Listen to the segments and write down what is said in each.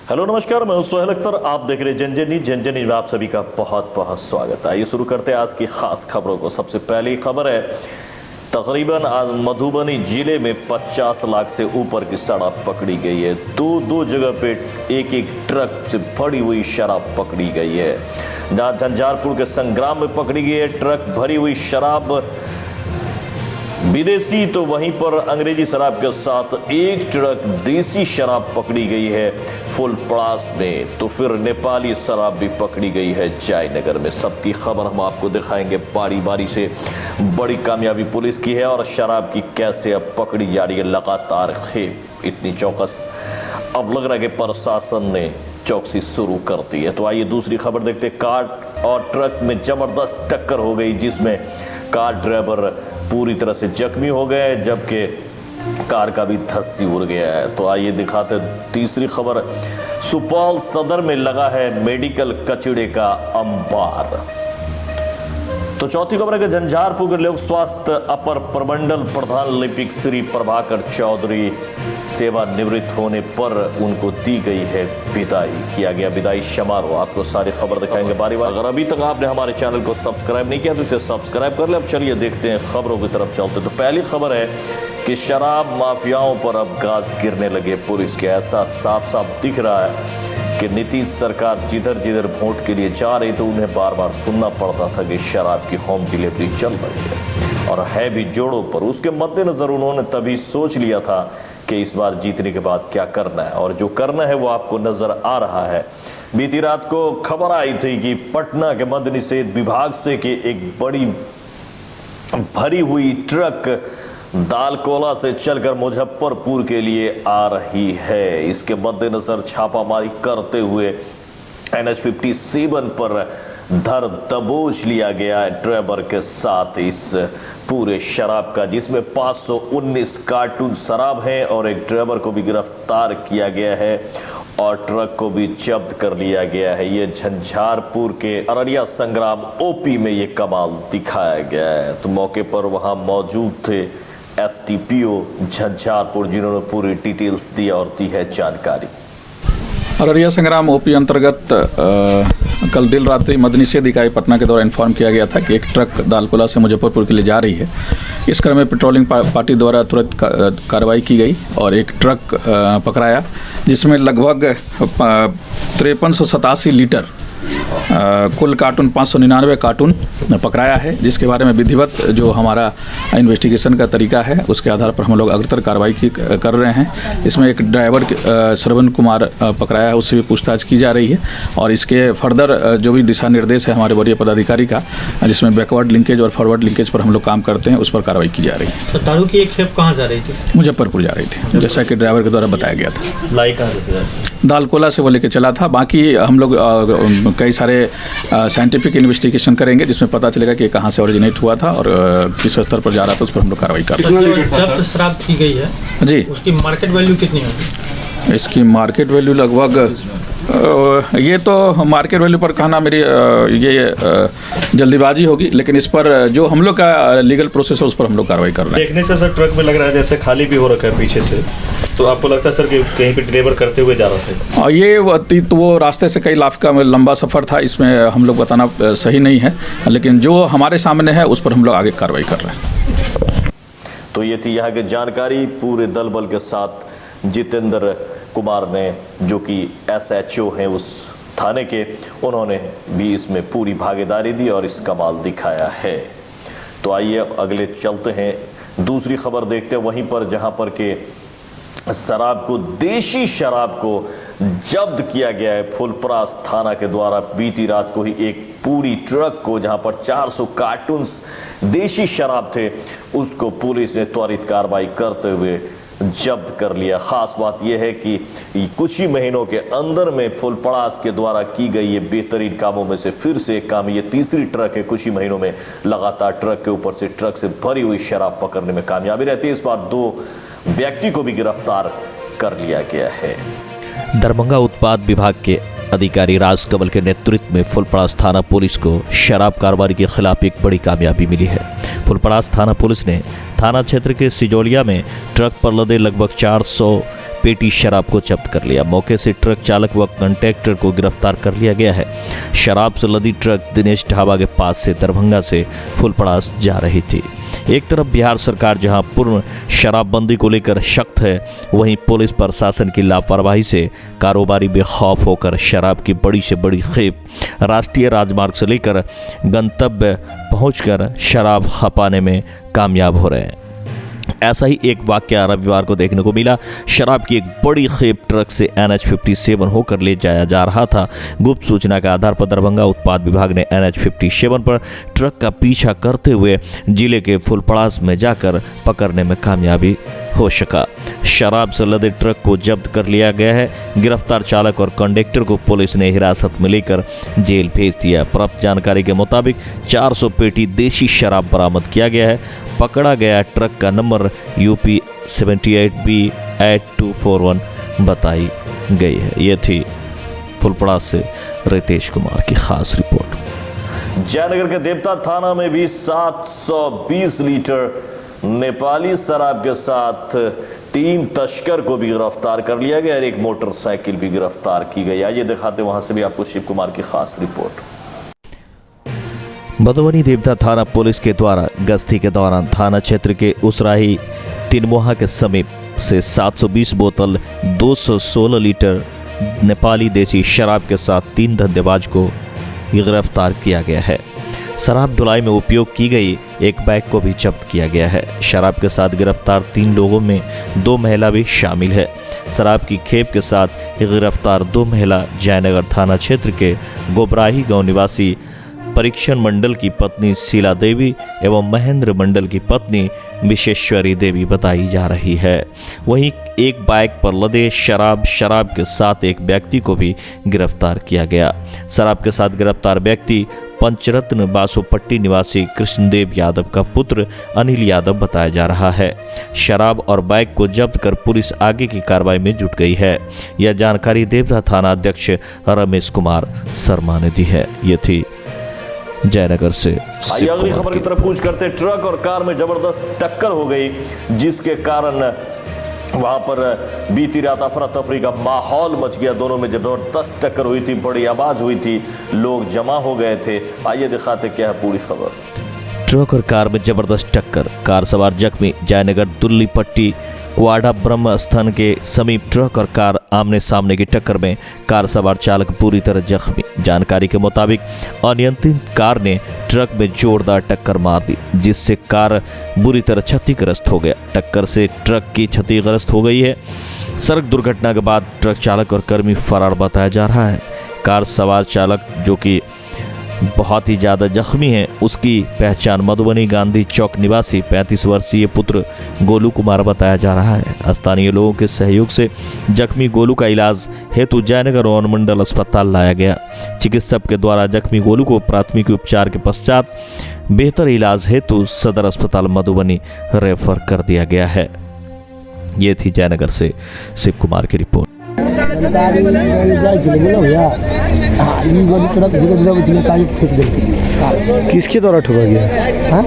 Hello नमस्कार, मैं हूं सोहेल अख्तर। आप देख रहे जन जन में आप सभी का बहुत बहुत स्वागत है। आइए शुरू करते हैं आज की खास खबरों को। सबसे पहली खबर है, तकरीबन आज मधुबनी जिले में 50 लाख से ऊपर की शराब पकड़ी गई है। दो जगह पे एक ट्रक से भरी हुई शराब पकड़ी गई है। जहां झंझारपुर के संग्राम में पकड़ी गई है ट्रक भरी हुई शराब विदेशी, तो वहीं पर अंग्रेजी शराब के साथ एक ट्रक देसी शराब पकड़ी गई है फुलपड़ास में। तो फिर नेपाली शराब भी पकड़ी गई है जयनगर में। सबकी खबर हम आपको दिखाएंगे बारी बारी से। बड़ी कामयाबी पुलिस की है और शराब की कैसे अब पकड़ी जा रही है लगातार खेप। इतनी चौकस अब लग रहा है कि प्रशासन ने चौकसी शुरू कर दी है। तो आइए दूसरी खबर देखते हैं। कार और ट्रक में जबरदस्त टक्कर हो गई, जिसमें कार ड्राइवर पूरी तरह से जख्मी हो गए, जबकि कार का भी धस्सी उड़ गया है। तो आइए दिखाते तीसरी खबर। सुपौल सदर में लगा है मेडिकल कचरे का अंबार। तो चौथी खबर है कि झंझारपुर के लोक स्वास्थ्य अपर प्रमंडल प्रधान लिपिक श्री प्रभाकर चौधरी सेवानिवृत्त होने पर उनको दी गई है विदाई। किया गया विदाई समारोह। आपको सारी खबर दिखाएंगे बारी बारी। अगर अभी तक आपने हमारे चैनल को सब्सक्राइब नहीं किया तो इसे सब्सक्राइब कर ले। अब चलिए देखते हैं खबरों की तरफ चलते। तो पहली खबर है कि शराब माफियाओं पर अब गाज गिरने लगे पुलिस के। ऐसा साफ साफ दिख रहा है कि नीतीश सरकार जिधर जिधर वोट के लिए जा रही तो उन्हें बार बार सुनना पड़ता था कि शराब की होम डिलीवरी चल रही है और है भी जोड़ों पर। उसके मद्देनजर उन्होंने तभी सोच लिया था कि इस बार जीतने के बाद क्या करना है, और जो करना है वो आपको नजर आ रहा है। बीती रात को खबर आई थी कि पटना के मद्य निषेध विभाग से कि एक बड़ी भरी हुई ट्रक दालकोला से चलकर मुजफ्फरपुर के लिए आ रही है। इसके मद्देनजर छापामारी करते हुए NH-57 पर धर दबोच लिया गया है ड्राइवर के साथ इस पूरे शराब का, जिसमें 519 कार्टून शराब है और एक ड्राइवर को भी गिरफ्तार किया गया है और ट्रक को भी जब्त कर लिया गया है। ये झंझारपुर के अररिया संग्राम OP में ये कमाल दिखाया गया है। तो मौके पर वहां मौजूद थे STPO झंझारपुर, जिन्होंने पूरी डिटेल्स दी और दी है जानकारी। अररिया संग्राम OP अंतर्गत कल देर रात्रि मद्य निषेध इकाई पटना के द्वारा इन्फॉर्म किया गया था कि एक ट्रक दालकोला से मुजफ्फरपुर के लिए जा रही है। इस क्रम में पेट्रोलिंग पार्टी द्वारा तुरंत कार्रवाई की गई और एक ट्रक पकड़ाया, जिसमें लगभग 5387 लीटर कुल कार्टून 599 कार्टून पकड़ाया है, जिसके बारे में विधिवत जो हमारा इन्वेस्टिगेशन का तरीका है उसके आधार पर हम लोग अग्रतर कार्रवाई कर रहे हैं। इसमें एक ड्राइवर श्रवण कुमार पकड़ाया है, उससे भी पूछताछ की जा रही है और इसके फर्दर जो भी दिशा निर्देश है हमारे वरीय पदाधिकारी का, जिसमें बैकवर्ड लिंकेज और फॉरवर्ड लिंकेज पर हम लोग काम करते हैं, उस पर कार्रवाई की जा रही है। तो दारू की एक खेप कहाँ जा रही थी? मुजफ्फरपुर जा रही थी, जैसा कि ड्राइवर के द्वारा बताया गया था। लाई कहाँ से? दालकोला से वो लेके चला था। बाकी हम लोग कई सारे साइंटिफिक इन्वेस्टिगेशन करेंगे, जिसमें पता चलेगा कि कहाँ से ओरिजिनेट हुआ था और किस स्तर पर जा रहा था, उस पर हम लोग कार्रवाई कर रहे हैं। जब्त शराब की गई है जी, उसकी मार्केट वैल्यू कितनी है? इसकी मार्केट वैल्यू लगभग ये तो मार्केट वैल्यू पर कहना मेरी ये जल्दीबाजी होगी, लेकिन इस पर जो हम लोग का लीगल प्रोसेस है उस पर हम लोग कार्रवाई कर रहे हैं। देखने से सर ट्रक में लग रहा है जैसे खाली भी हो रखा है पीछे से, तो आपको लगता है सर कि कहीं पे डिलीवर करते हुए जा रहा था? और ये तो वो रास्ते से कई लाख का लंबा सफ़र था, इसमें हम लोग बताना सही नहीं है, लेकिन जो हमारे सामने है उस पर हम लोग आगे कार्रवाई कर रहे हैं। तो ये थी यहाँ की जानकारी पूरे दल बल के साथ। जितेंद्र कुमार ने, जो कि SHO हैं उस थाने के, उन्होंने भी इसमें पूरी भागीदारी दी और इस कमाल दिखाया है। तो आइए अगले चलते हैं, दूसरी खबर देखते हैं वहीं पर, जहां पर के शराब को, देशी शराब को जब्त किया गया है फुलपरास थाना के द्वारा। बीती रात को ही एक पूरी ट्रक को, जहां पर 400 कार्टून देशी शराब थे, उसको पुलिस ने त्वरित कार्रवाई करते हुए जब्त कर लिया। खास बात यह है कि कुछ ही महीनों के अंदर में फुलपड़ास के द्वारा की गई ये बेहतरीन कामों में से फिर से एक काम, ये तीसरी ट्रक है कुछ ही महीनों में लगातार ट्रक के ऊपर से ट्रक से भरी हुई शराब पकड़ने में कामयाबी रहती है। इस बार 2 व्यक्ति को भी गिरफ्तार कर लिया गया है। दरभंगा उत्पाद विभाग के अधिकारी राजकमल के नेतृत्व में फुलपड़ास थाना पुलिस को शराब कारोबारी के खिलाफ एक बड़ी कामयाबी मिली है। फुलपड़ास थाना पुलिस ने थाना क्षेत्र के सिजोलिया में ट्रक पर लदे लगभग 400 पेटी शराब को जब्त कर लिया। मौके से ट्रक चालक व कंडक्टर को गिरफ्तार कर लिया गया है। शराब से लदी ट्रक दिनेश ढाबा के पास से दरभंगा से फुलपड़ास जा रही थी। एक तरफ बिहार सरकार जहां पूर्ण शराबबंदी को लेकर सख्त है, वहीं पुलिस प्रशासन की लापरवाही से कारोबारी बेखौफ होकर शराब की बड़ी से बड़ी खेप राष्ट्रीय राजमार्ग से लेकर गंतव्य पहुंचकर शराब खपाने में कामयाब हो रहे हैं। ऐसा ही एक वाकया रविवार को देखने को मिला। शराब की एक बड़ी खेप ट्रक से NH57 होकर ले जाया जा रहा था। गुप्त सूचना के आधार पर दरभंगा उत्पाद विभाग ने NH57 पर ट्रक का पीछा करते हुए जिले के फुलपड़ास में जाकर पकड़ने में कामयाबी हो सका। शराब से लदे ट्रक को जब्त कर लिया गया है। गिरफ्तार चालक और कंडक्टर को पुलिस ने हिरासत में लेकर जेल भेज दिया। प्राप्त जानकारी के मुताबिक 400 पेटी देशी शराब बरामद किया गया है। पकड़ा गया ट्रक का नंबर UP 78B 8241 बताई गई है। ये थी फुलपड़ास से रितेश कुमार की खास रिपोर्ट। जयनगर के देवता थाना में भी 720 लीटर नेपाली शराब के साथ 3 तस्कर को भी गिरफ्तार कर लिया गया और एक मोटरसाइकिल भी गिरफ्तार की गई। आइए दिखाते वहां से भी आपको शिव कुमार की खास रिपोर्ट। मधुबनी देवता थाना पुलिस के द्वारा गश्ती के दौरान थाना क्षेत्र के उसराही तिनमोहा के समीप से 720 बोतल 216 लीटर नेपाली देसी शराब के साथ 3 धंधेबाज को गिरफ्तार किया गया है। शराब धुलाई में उपयोग की गई एक बैग को भी जब्त किया गया है। शराब के साथ गिरफ्तार 3 लोगों में 2 महिला भी शामिल है। शराब की खेप के साथ गिरफ्तार 2 महिला जयनगर थाना क्षेत्र के गोबराही गांव निवासी परीक्षण मंडल की पत्नी शीला देवी एवं महेंद्र मंडल की पत्नी विशेश्वरी देवी बताई जा रही है। वहीं एक बाइक पर लदे शराब के साथ एक व्यक्ति को भी गिरफ्तार किया गया। शराब के साथ गिरफ्तार व्यक्ति पंचरत्न बासोपट्टी निवासी कृष्णदेव यादव का पुत्र अनिल यादव बताया जा रहा है। शराब और बाइक को जब्त कर पुलिस आगे की कार्रवाई में जुट गई है। यह जानकारी देवता थाना अध्यक्ष रमेश कुमार शर्मा ने दी है। ये थी जयनगर से। आइए अगली खबर की तरफ कूच करते। ट्रक और कार में जबरदस्त टक्कर हो गई, जिसके कारण वहां पर बीती रात अफरा तफरी का माहौल मच गया। दोनों में जबरदस्त टक्कर हुई थी, बड़ी आवाज हुई थी, लोग जमा हो गए थे। आइए दिखाते क्या है पूरी खबर। ट्रक और कार में जबरदस्त टक्कर, कार सवार जख्मी। जयनगर दुल्ली पट्टी क्वाडा ब्रह्म स्थान के समीप ट्रक और कार आमने सामने की टक्कर में कार सवार चालक पूरी तरह जख्मी। जानकारी के मुताबिक अनियंत्रित कार ने ट्रक में जोरदार टक्कर मार दी, जिससे कार बुरी तरह क्षतिग्रस्त हो गया। टक्कर से ट्रक की क्षतिग्रस्त हो गई है। सड़क दुर्घटना के बाद ट्रक चालक और कर्मी फरार बताया जा रहा है। कार सवार चालक जो कि बहुत ही ज़्यादा जख्मी है, उसकी पहचान मधुबनी गांधी चौक निवासी 35 वर्षीय पुत्र गोलू कुमार बताया जा रहा है। स्थानीय लोगों के सहयोग से जख्मी गोलू का इलाज हेतु जयनगर अनुमंडल अस्पताल लाया गया। चिकित्सक के द्वारा जख्मी गोलू को प्राथमिक उपचार के पश्चात बेहतर इलाज हेतु सदर अस्पताल मधुबनी रेफर कर दिया गया है। ये थी जयनगर से शिव कुमार की रिपोर्ट। किसके द्वारा ठोका गया? हाँ?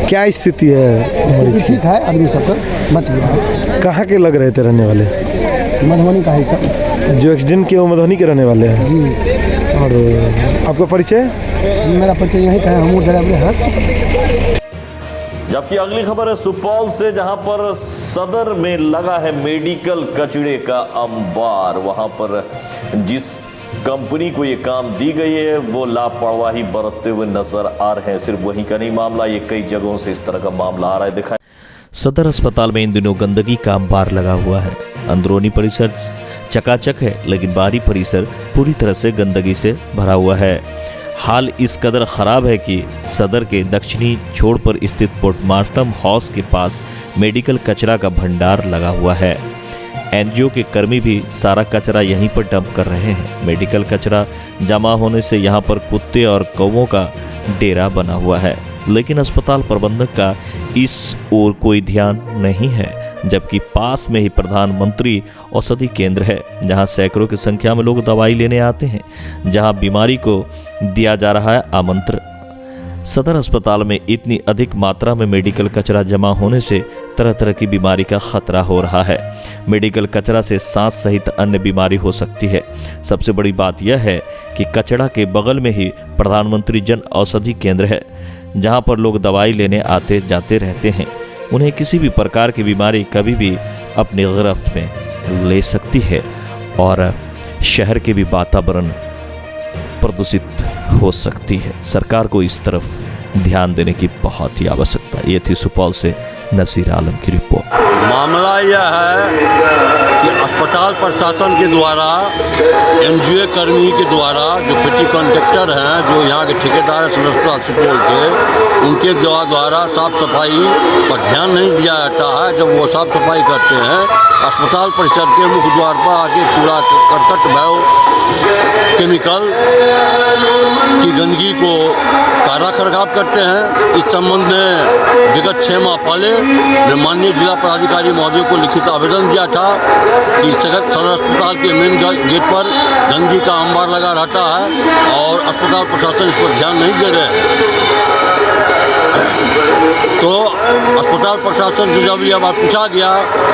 क्या स्थिति है? ठीक है, आदमी सबका मत गया। कहाँ के लग रहे थे रहने वाले? मधुबनी का है सब। जो एक्सीडेंट किए वो मधुबनी के रहने वाले हैं जी। और आपका परिचय? मेरा परिचय यहीं का है, हम ड्राइवर हैं। जबकि अगली खबर है सुपौल से, जहां पर सदर में लगा है मेडिकल कचरे का अंबार। वहां पर जिस कंपनी को ये काम दी गई है वो लापरवाही बरतते हुए नजर आ रहे हैं। सिर्फ वहीं का नहीं मामला, ये कई जगहों से इस तरह का मामला आ रहा है। दिखाएं। सदर अस्पताल में इन दिनों गंदगी का अंबार लगा हुआ है। अंदरूनी परिसर चकाचक है, लेकिन बाहरी परिसर पूरी तरह से गंदगी से भरा हुआ है। हाल इस कदर खराब है कि सदर के दक्षिणी छोर पर स्थित पोस्टमार्टम हाउस के पास मेडिकल कचरा का भंडार लगा हुआ है। एनजीओ के कर्मी भी सारा कचरा यहीं पर डंप कर रहे हैं। मेडिकल कचरा जमा होने से यहाँ पर कुत्ते और कौवों का डेरा बना हुआ है, लेकिन अस्पताल प्रबंधक का इस ओर कोई ध्यान नहीं है। जबकि पास में ही प्रधानमंत्री औषधि केंद्र है, जहां सैकड़ों की संख्या में लोग दवाई लेने आते हैं, जहां बीमारी को दिया जा रहा है आमंत्रण। सदर अस्पताल में इतनी अधिक मात्रा में मेडिकल कचरा जमा होने से तरह तरह की बीमारी का खतरा हो रहा है। मेडिकल कचरा से सांस सहित अन्य बीमारी हो सकती है। सबसे बड़ी बात यह है कि कचरा के बगल में ही प्रधानमंत्री जन औषधि केंद्र है, जहां पर लोग दवाई लेने आते जाते रहते हैं। उन्हें किसी भी प्रकार की बीमारी कभी भी अपनी गिरफ्त में ले सकती है और शहर के भी वातावरण प्रदूषित हो सकती है। सरकार को इस तरफ ध्यान देने की बहुत ही आवश्यकता है। ये थी सुपौल से नसीर आलम की रिपोर्ट। मामला यह है कि अस्पताल प्रशासन के द्वारा एनजीओ कर्मी के द्वारा जो पेटी कॉन्ट्रैक्टर हैं, जो यहाँ के ठेकेदार सदस्यता सुपौल के, उनके द्वारा साफ सफाई पर ध्यान नहीं दिया जाता है। जब वो साफ सफाई करते हैं, अस्पताल परिसर के मुख्य द्वार पर आके पूरा करकट केमिकल की गंदगी को का रखरखाव करते हैं। इस संबंध में विगत 6 माह पहले माननीय जिला पदाधिकारी महोदय को लिखित आवेदन दिया था कि सदर अस्पताल के मेन गेट पर गंदगी का अंबार लगा रहता है और अस्पताल प्रशासन इस पर ध्यान नहीं दे रहे हैं। तो अस्पताल प्रशासन से जब यह बात पूछा गया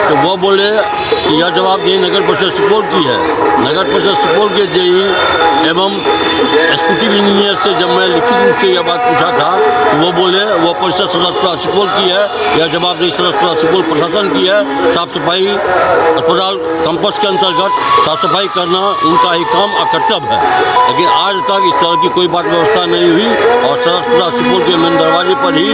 तो वो बोले कि यह जवाबदेही नगर परिषद सुपौल की है। नगर परिषद सुपौल के जेई एवं एग्जीक्यूटिव इंजीनियर से जब मैं लिखित रूप से यह बात पूछा था तो वो बोले वो परिषद सदस्यता सुपौल की है, यह जवाबदेही सदस्यता सुपौल प्रशासन की है। साफ सफाई अस्पताल कैंपस के अंतर्गत साफ सफाई करना उनका ही काम और कर्तव्य है। लेकिन आज तक इस तरह की कोई बात व्यवस्था नहीं हुई और सदर अस्पताल सुपौल के मेन दरवाजे पर ही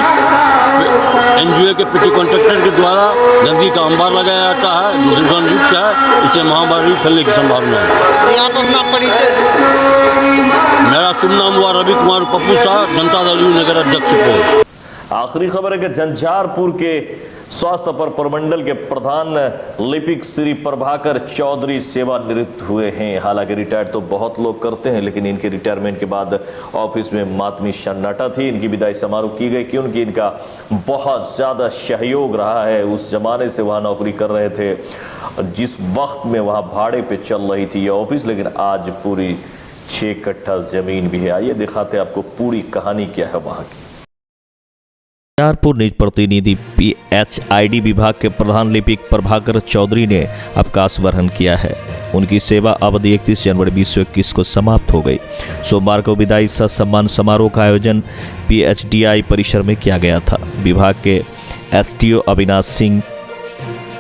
एनजीओ के पेटी कॉन्ट्रैक्टर के द्वारा गंदगी का अंबार लगाया जाता है, जो दुर्गंधयुक्त है। इससे महामारी फैलने की संभावना है। आप अपना परिचय मेरा शुभ नाम हुआ रवि कुमार पप्पू शाह, जनता दल यू नगर अध्यक्ष सुपौल। आखिरी खबर है कि झंझारपुर के स्वास्थ्य अपर प्रमंडल के प्रधान लिपिक श्री प्रभाकर चौधरी सेवानिवृत्त हुए हैं। हालांकि रिटायर्ड तो बहुत लोग करते हैं, लेकिन इनके रिटायरमेंट के बाद ऑफिस में मातमी सन्नाटा थी। इनकी विदाई समारोह की गई क्योंकि इनका बहुत ज्यादा सहयोग रहा है। उस जमाने से वहां नौकरी कर रहे थे जिस वक्त में वहां भाड़े पे चल रही थी ये ऑफिस, लेकिन आज पूरी 6 कट्ठा जमीन भी है। आइए दिखाते हैं आपको पूरी कहानी क्या है वहां की। झंझारपुर निज प्रतिनिधि PHID विभाग के प्रधान लिपिक प्रभाकर चौधरी ने अवकाश ग्रहण किया है। उनकी सेवा अवधि 31 जनवरी 2021 को समाप्त हो गई। सोमवार को विदाई सह सम्मान समारोह का आयोजन PHDI परिसर में किया गया था। विभाग के SDO अविनाश सिंह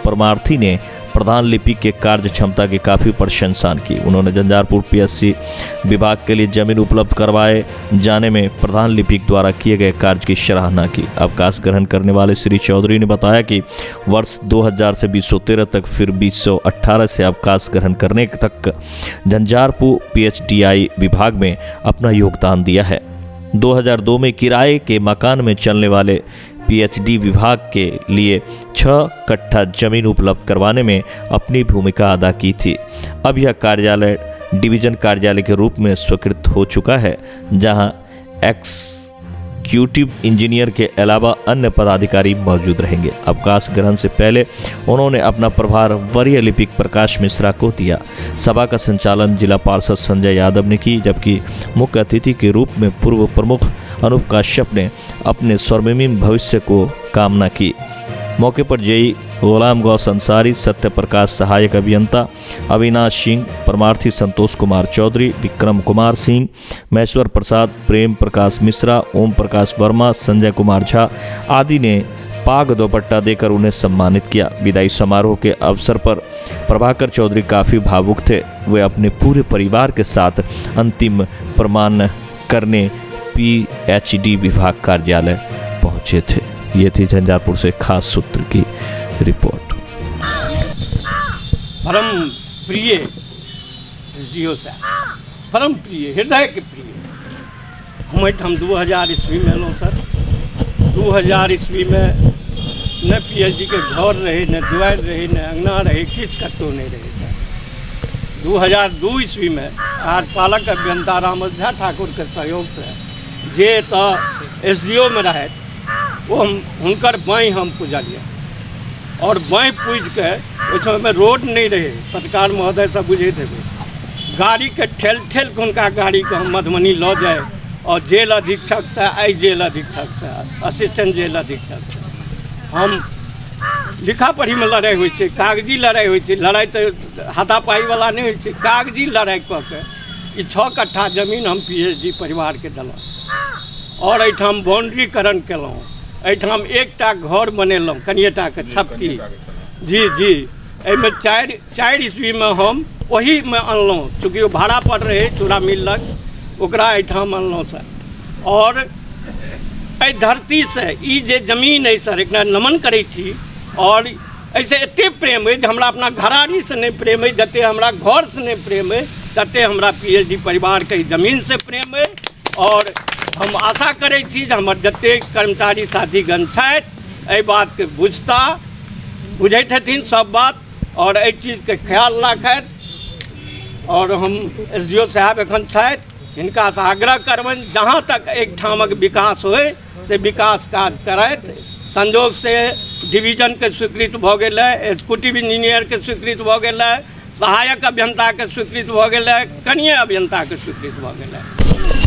परमार्थी ने प्रधान लिपिक के कार्य क्षमता की काफ़ी प्रशंसा की। उन्होंने झंझारपुर PSC विभाग के लिए जमीन उपलब्ध करवाए जाने में प्रधान लिपिक द्वारा किए गए कार्य की सराहना की। अवकाश ग्रहण करने वाले श्री चौधरी ने बताया कि वर्ष 2000 से 2013 तक फिर 2018 से अवकाश ग्रहण करने तक झंझारपुर PHDI विभाग में अपना योगदान दिया है। 2002 में किराए के मकान में चलने वाले PHD विभाग के लिए 6 कट्ठा जमीन उपलब्ध करवाने में अपनी भूमिका अदा की थी। अब यह कार्यालय डिवीजन कार्यालय के रूप में स्वीकृत हो चुका है, जहां एग्जीक्यूटिव इंजीनियर के अलावा अन्य पदाधिकारी मौजूद रहेंगे। अवकाश ग्रहण से पहले उन्होंने अपना प्रभार वरीय लिपिक प्रकाश मिश्रा को दिया। सभा का संचालन जिला पार्षद संजय यादव ने की, जबकि मुख्य अतिथि के रूप में पूर्व प्रमुख अनूप काश्यप ने अपने स्वर्णिम भविष्य को कामना की। मौके पर जेई गुलाम गौस अंसारी, सत्य प्रकाश सहायक अभियंता, अविनाश सिंह परमार्थी, संतोष कुमार चौधरी, विक्रम कुमार सिंह, महेश्वर प्रसाद, प्रेम प्रकाश मिश्रा, ओम प्रकाश वर्मा, संजय कुमार झा आदि ने पाग दोपट्टा देकर उन्हें सम्मानित किया। विदाई समारोह के अवसर पर प्रभाकर चौधरी काफ़ी भावुक थे। वे अपने पूरे परिवार के साथ अंतिम प्रमाण करने PHD विभाग कार्यालय पहुंचे थे। ये थी झंझारपुर से खास सूत्र की रिपोर्ट। परम प्रिय SDO साहब, परम प्रिय, हृदय के प्रिय। हम 2000 ईस्वी में लो सर, 2000 ईस्वी में न PHD के घर रहे, न द्वार रहे, न अंगना रहे, किच कत्तो नहीं रहे सर। 2002 ईस्वी में आज पालक अभियंता रामोझा ठाकुर के सहयोग से जे तो SDO में रहे वो हुनकर बाई हम पूजलिए और बाई पूज के उस समय में रोड नहीं रहे। पत्रकार महोदय सब बुझे थे, गाड़ी के ठेल ठेल के उनका गाड़ी को हम मधुबनी लऽ जाए और जेल अधीक्षक से आई जेल अधीक्षक से असिस्टेंट जेल अधीक्षक से हम लिखा पढ़ी में लड़ाई हुई थी, कागजी लड़ाई हुई थी। लड़ाई तो हाथापाई वाला नहीं हुई थी, कागजी लड़ाई कऽ के 6 कट्ठा जमीन हम PhD परिवार के दिलहुँ और एहिठाम बाउंड्रीकरण केलहुँ। एहिठाम एकटा घर बनेलहुँ कनिएटा के छपकी। जी जी, एहिमे 4 ईस्वी में हम वही में अनलहुँ, चूँकि वो भाड़ा पर रहे चूड़ा मिल लग, ओकरा एहिठाम अनलहुँ सर। और एहि धरती से ई जे जमीन है सर, एकरा नमन करै छी। और ऐसे एते प्रेम है जे हमरा अपना घरारी से नहीं प्रेम है, जते हमरा घर से नहीं प्रेम है, तते हमरा PhD परिवार के जमीन से प्रेम है। और हम आशा करै छी जे हमर जते कर्मचारी साथीगण छथि एहि बात के बुझैत हेथिन सब बात और एहि चीज के ख्याल राखथि। और हम SDO साहब एखन छथि, हिनका से आग्रह करबनि जहाँ तक एक ठामक विकास होय से विकास काज करथि। संजोग से डिवीजन के स्वीकृत भऽ गेल है, एग्जीक्यूटिव इंजीनियर के स्वीकृत भऽ गेल है, सहायक अभियंता के स्वीकृत भऽ गेल है, कनीय अभियंता के स्वीकृत भऽ गेल है।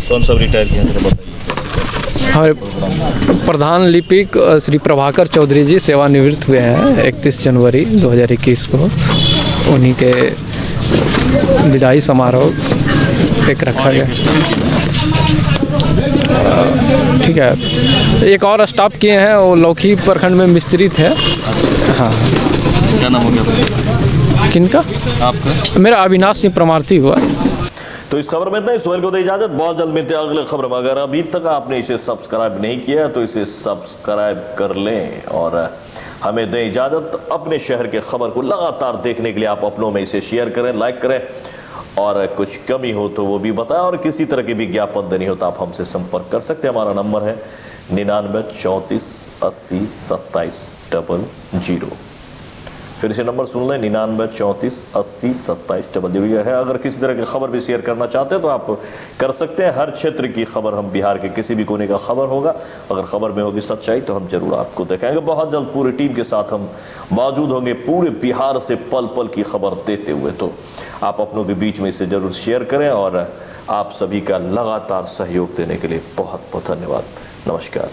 कौन सब रिटायर किए हैं बताइए। हमारे प्रधान लिपिक श्री प्रभाकर चौधरी जी सेवानिवृत्त हुए हैं 31 जनवरी 2021 को। उन्हीं के विदाई समारोह एक रखा गया। ठीक है, एक और स्टाफ किए हैं, वो लौकी प्रखंड में मिस्त्री थे। हाँ, क्या नाम हो गया किनका? आपका? मेरा अविनाश सिंह प्रमार्थी हुआ। तो इस खबर में इतना ही। सोहेल को दे इजाजत, बहुत जल्द मिलते हैं अगले खबर में। अगर अभी तक आपने इसे सब्सक्राइब नहीं किया तो इसे सब्सक्राइब कर लें और हमें दें इजाजत। अपने शहर के खबर को लगातार देखने के लिए आप अपनों में इसे शेयर करें, लाइक करें और कुछ कमी हो तो वो भी बताएं। और किसी तरह के विज्ञापन देनी हो तो आप हमसे संपर्क कर सकते हैं। हमारा नंबर है 99 34 80 27 00। फिर से नंबर सुन लें, 99 34 80 27 00 है। अगर किसी तरह की खबर भी शेयर करना चाहते हैं तो आप कर सकते हैं। हर क्षेत्र की खबर, हम बिहार के किसी भी कोने का खबर होगा, अगर खबर में होगी सच्चाई तो हम जरूर आपको दिखाएंगे। बहुत जल्द पूरी टीम के साथ हम मौजूद होंगे पूरे बिहार से पल पल की खबर देते हुए। तो आप अपनों के बीच में इसे जरूर शेयर करें और आप सभी का लगातार सहयोग देने के लिए बहुत बहुत धन्यवाद। नमस्कार।